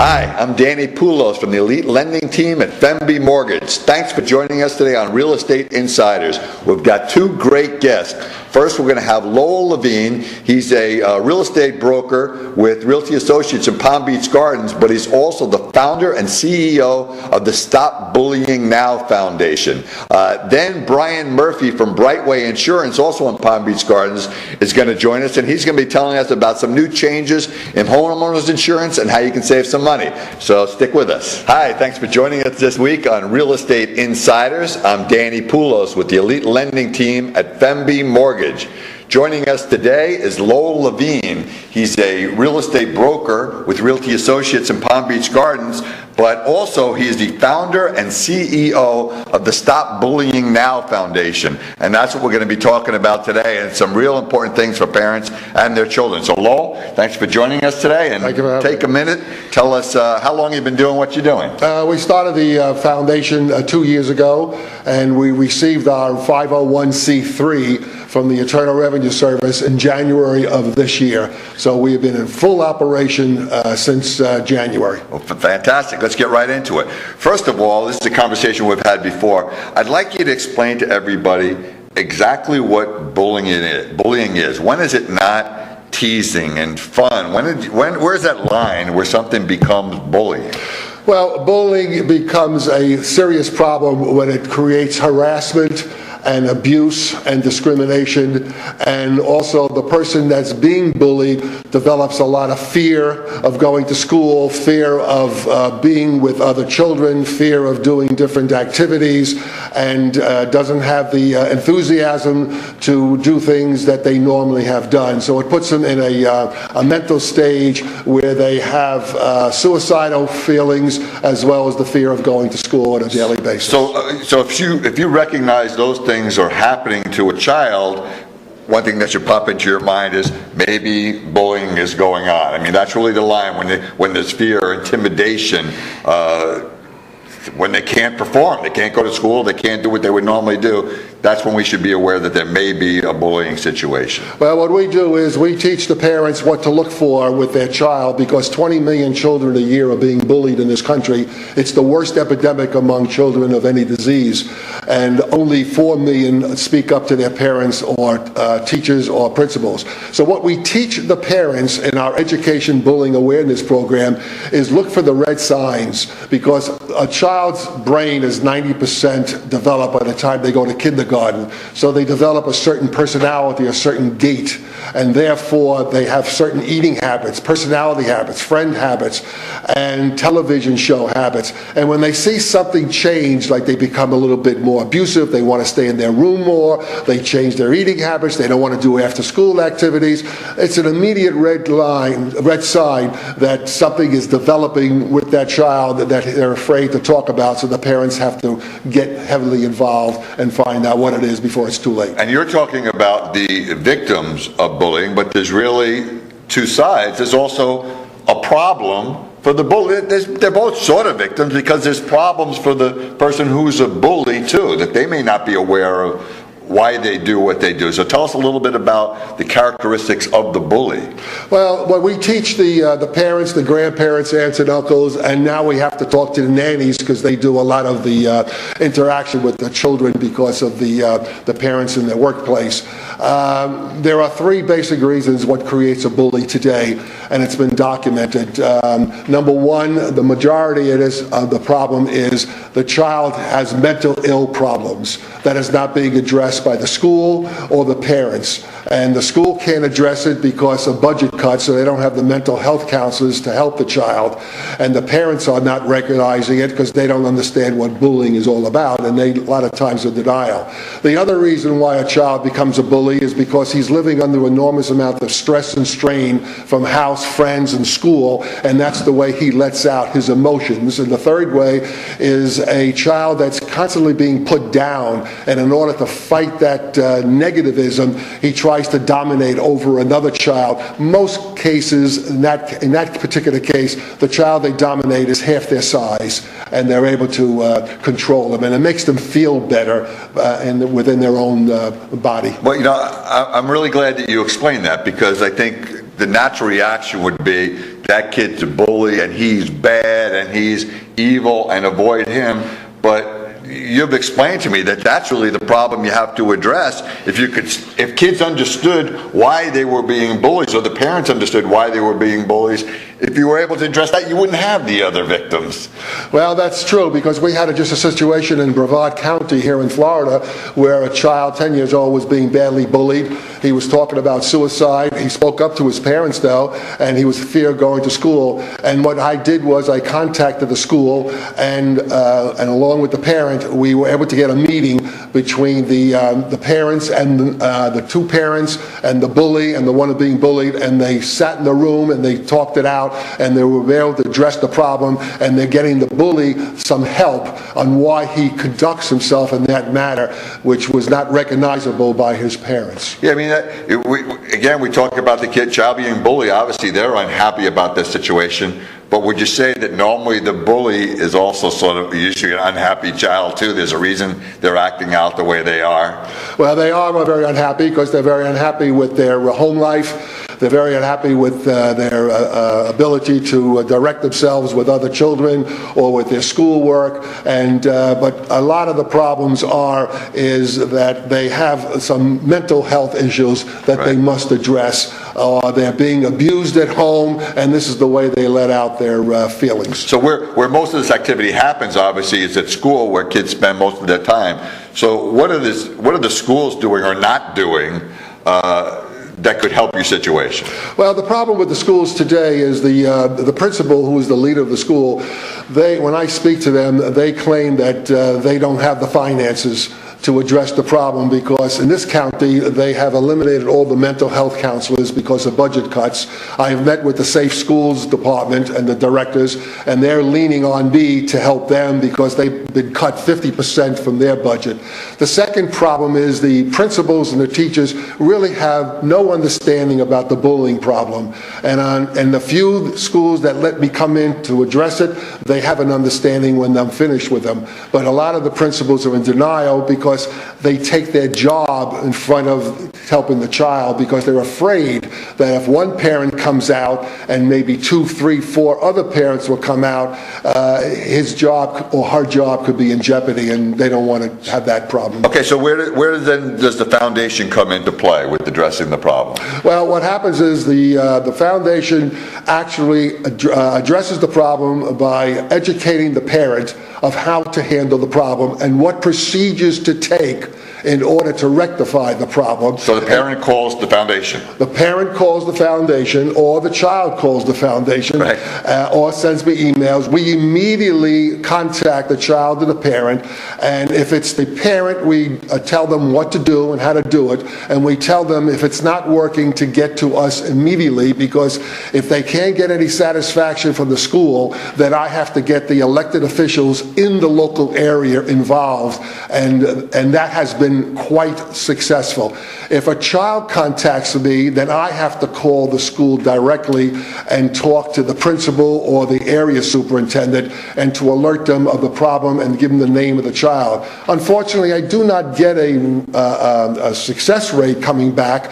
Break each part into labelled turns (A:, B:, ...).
A: Hi, I'm Danny Poulos from the Elite Lending Team at FMB Mortgage. Thanks for joining us today on Real Estate Insiders. We've got two great guests. First, we're going to have Lowell Levine. He's a real estate broker with Realty Associates in Palm Beach Gardens, but he's also the founder and CEO of the Stop Bullying Now Foundation. Then Brian Murphy from Brightway Insurance, also in Palm Beach Gardens, is going to join us, and he's going to be telling us about some new changes in homeowners insurance and how you can save some money. So stick with us. Hi, thanks for joining us this week on Real Estate Insiders. I'm Danny Poulos with the Elite Lending Team at FMB Mortgage. Joining us today is Lowell Levine. He's a real estate broker with Realty Associates in Palm Beach Gardens, but also he is the founder and CEO of the Stop Bullying Now Foundation. And that's what we're going to be talking about today, and some real important things for parents and their children. So Lowell, thanks for joining us today. And take a minute, tell us how long you've been doing what you're doing.
B: We started the foundation 2 years ago, and we received our 501c3 from the Internal Revenue Service in January of this year. So we have been in full operation since January.
A: Well, fantastic. Let's get right into it. First of all, this is a conversation we've had before. I'd like you to explain to everybody exactly what bullying is. When is it not teasing and fun? Where's that line where something becomes bullying?
B: Well, bullying becomes a serious problem when it creates harassment and abuse and discrimination, and also the person that's being bullied develops a lot of fear of going to school, fear of being with other children, fear of doing different activities, and doesn't have the enthusiasm to do things that they normally have done. So it puts them in a mental stage where they have suicidal feelings as well as the fear of going to school on a daily basis.
A: So if you recognize those things are happening to a child, one thing that should pop into your mind is maybe bullying is going on. I mean, that's really the line when there's fear, intimidation, when they can't perform, they can't go to school, they can't do what they would normally do. That's when we should be aware that there may be a bullying situation.
B: Well, what we do is we teach the parents what to look for with their child, because 20 million children a year are being bullied in this country. It's the worst epidemic among children of any disease, and only 4 million speak up to their parents or teachers or principals. So what we teach the parents in our education bullying awareness program is look for the red signs, because a child's brain is 90% developed by the time they go to kindergarten. So they develop a certain personality, a certain gait, and therefore they have certain eating habits, personality habits, friend habits, and television show habits. And when they see something change, like they become a little bit more abusive, they want to stay in their room more, they change their eating habits, they don't want to do after school activities, it's an immediate red sign that something is developing with that child that they're afraid to talk about, so the parents have to get heavily involved and find out what it is before it's too late.
A: And you're talking about the victims of bullying, but there's really two sides. There's also a problem for the bully. They're both sort of victims, because there's problems for the person who's a bully too, that they may not be aware of why they do what they do. So tell us a little bit about the characteristics of the bully.
B: Well, what we teach the parents, the grandparents, aunts and uncles, and now we have to talk to the nannies, because they do a lot of the interaction with the children because of the parents in their workplace. There are three basic reasons what creates a bully today, and it's been documented. Number one, the majority of the problem is the child has mental ill problems that is not being addressed by the school or the parents. And the school can't address it because of budget cuts, so they don't have the mental health counselors to help the child. And the parents are not recognizing it because they don't understand what bullying is all about, and they a lot of times are denial. The other reason why a child becomes a bully is because he's living under enormous amount of stress and strain from house, friends, and school, and that's the way he lets out his emotions. And the third way is a child that's constantly being put down, and in order to fight that negativism, he tries to dominate over another child. Most cases, in that particular case, the child they dominate is half their size, and they're able to control them, and it makes them feel better within their own body.
A: Well, you know, I'm really glad that you explained that, because I think the natural reaction would be that kid's a bully and he's bad and he's evil and avoid him. But you've explained to me that that's really the problem you have to address. If kids understood why they were being bullies, or the parents understood why they were being bullies, if you were able to address that, you wouldn't have the other victims.
B: Well, that's true, because we had just a situation in Brevard County here in Florida where a child, 10 years old, was being badly bullied. He was talking about suicide. He spoke up to his parents, though, and he was fear going to school. And what I did was I contacted the school, and along with the parent, we were able to get a meeting between the parents and the two parents and the bully and the one being bullied, and they sat in the room and they talked it out, and they were able to address the problem, and they're getting the bully some help on why he conducts himself in that manner, which was not recognizable by his parents.
A: Yeah, I mean, we talk about the child being bullied. Obviously, they're unhappy about this situation. But would you say that normally the bully is also sort of usually an unhappy child too? There's a reason they're acting out the way they are?
B: Well, they are very unhappy because they're very unhappy with their home life. They're very unhappy with their ability to direct themselves with other children or with their schoolwork. But a lot of the problems is that they have some mental health issues that they must address. They're being abused at home, and this is the way they let out their feelings.
A: So where most of this activity happens, obviously, is at school, where kids spend most of their time. So what are the schools doing or not doing that could help your situation?
B: Well, the problem with the schools today is the principal, who is the leader of the school, when I speak to them, they claim that they don't have the finances to address the problem, because in this county they have eliminated all the mental health counselors because of budget cuts. I have met with the Safe Schools Department and the directors, and they're leaning on me to help them because they've been cut 50% from their budget. The second problem is the principals and the teachers really have no understanding about the bullying problem. And the few schools that let me come in to address it, they have an understanding when I'm finished with them. But a lot of the principals are in denial because they take their job in front of helping the child, because they're afraid that if one parent comes out and maybe 2, 3, 4 other parents will come out, his job or her job could be in jeopardy, and they don't want to have that problem.
A: Okay, so where then does the foundation come into play with addressing the problem?
B: Well, what happens is the foundation actually addresses the problem by educating the parent of how to handle the problem and what procedures to take in order to rectify the problem.
A: So the parent calls the foundation?
B: The parent calls the foundation, or the child calls the foundation, or sends me emails. We immediately contact the child and the parent, and if it's the parent, we tell them what to do and how to do it, and we tell them if it's not working to get to us immediately, because if they can't get any satisfaction from the school, then I have to get the elected officials in the local area involved, and that has been quite successful. If a child contacts me, then I have to call the school directly and talk to the principal or the area superintendent and to alert them of the problem and give them the name of the child. Unfortunately, I do not get a success rate coming back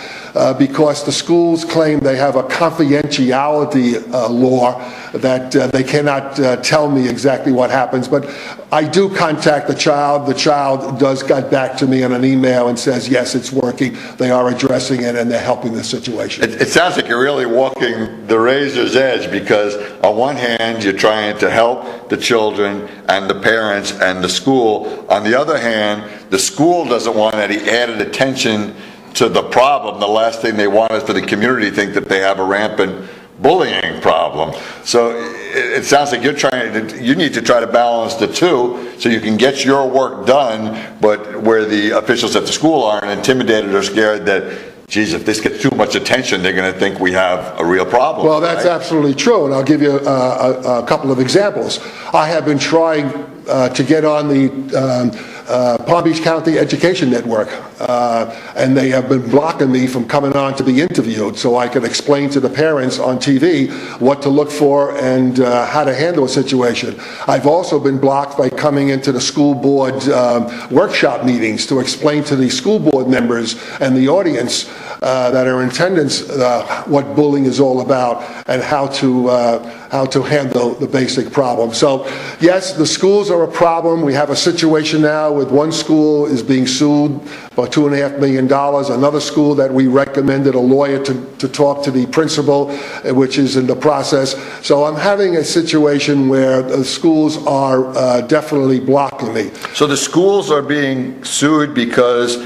B: because the schools claim they have a confidentiality law that they cannot tell me exactly what happens. But I do contact the child. The child does get back to me on an email and says, yes, it's working. They are addressing it and they're helping the situation.
A: It sounds like you're really walking the razor's edge, because on one hand, you're trying to help the children and the parents and the school. On the other hand, the school doesn't want any added attention to the problem. The last thing they want is for the community to think that they have a rampant bullying problem. So it sounds like you need to try to balance the two so you can get your work done, but where the officials at the school aren't intimidated or scared that, geez, if this gets too much attention, they're going to think we have a real problem.
B: Well, that's absolutely true, and I'll give you a couple of examples. I have been trying to get on the Palm Beach County Education Network, and they have been blocking me from coming on to be interviewed so I could explain to the parents on TV what to look for and how to handle a situation. I've also been blocked by coming into the school board workshop meetings to explain to the school board members and the audience that are in attendance what bullying is all about and how to handle the basic problem. So yes, the schools are a problem. We have a situation now with one school is being sued for $2.5 million. Another school that we recommended a lawyer to talk to the principal, which is in the process. So I'm having a situation where the schools are definitely blocking me.
A: So the schools are being sued because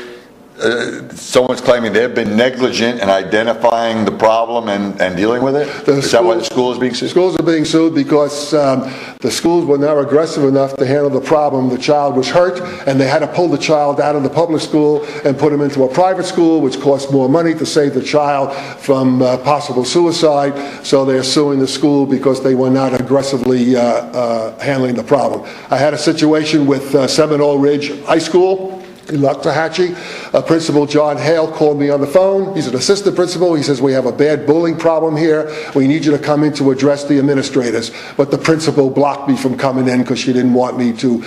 A: someone's claiming they've been negligent in identifying the problem and dealing with it? Is that why the school is being sued?
B: Schools are being sued because the schools were not aggressive enough to handle the problem. The child was hurt, and they had to pull the child out of the public school and put him into a private school, which costs more money to save the child from possible suicide. So they're suing the school because they were not aggressively handling the problem. I had a situation with Seminole Ridge High School in Loxahatchee. Principal John Hale called me on the phone. He's an assistant principal. He says, we have a bad bullying problem here. We need you to come in to address the administrators. But the principal blocked me from coming in because she didn't want me to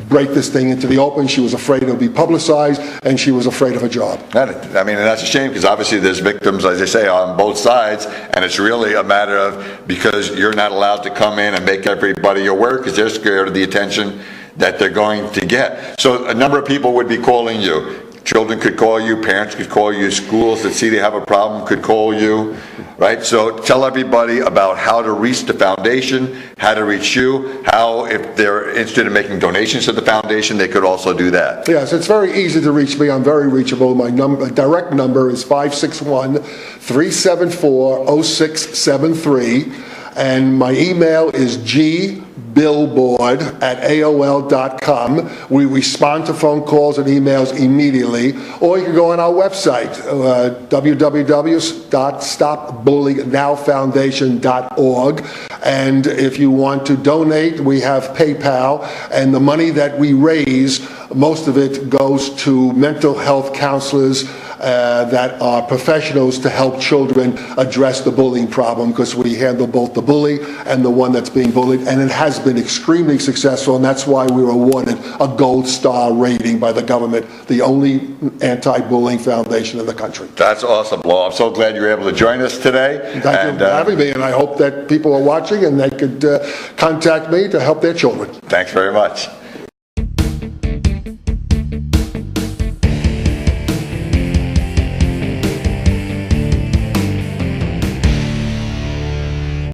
B: break this thing into the open. She was afraid it would be publicized, and she was afraid of a job.
A: I mean, and that's a shame because obviously there's victims, as they say, on both sides, and it's really a matter of because you're not allowed to come in and make everybody aware because they're scared of the attention that they're going to get. So a number of people would be calling you. Children could call you, parents could call you, schools that see they have a problem could call you, right? So tell everybody about how to reach the foundation, how to reach you, how if they're interested in making donations to the foundation, they could also do that.
B: Yes, it's very easy to reach me. I'm very reachable. My direct number is 561-374-0673, and my email is gbillboard@aol.com. We respond to phone calls and emails immediately, or you can go on our website, www.stopbullyingnowfoundation.org, and if you want to donate, we have PayPal, and the money that we raise, most of it goes to mental health counselors that are professionals to help children address the bullying problem, because we handle both the bully and the one that's being bullied, and it has been extremely successful, and that's why we were awarded a gold star rating by the government, the only anti-bullying foundation in the country.
A: That's awesome, Lowell. I'm so glad you were able to join us today.
B: Thank you for having me, and I hope that people are watching and they could contact me to help their children.
A: Thanks very much.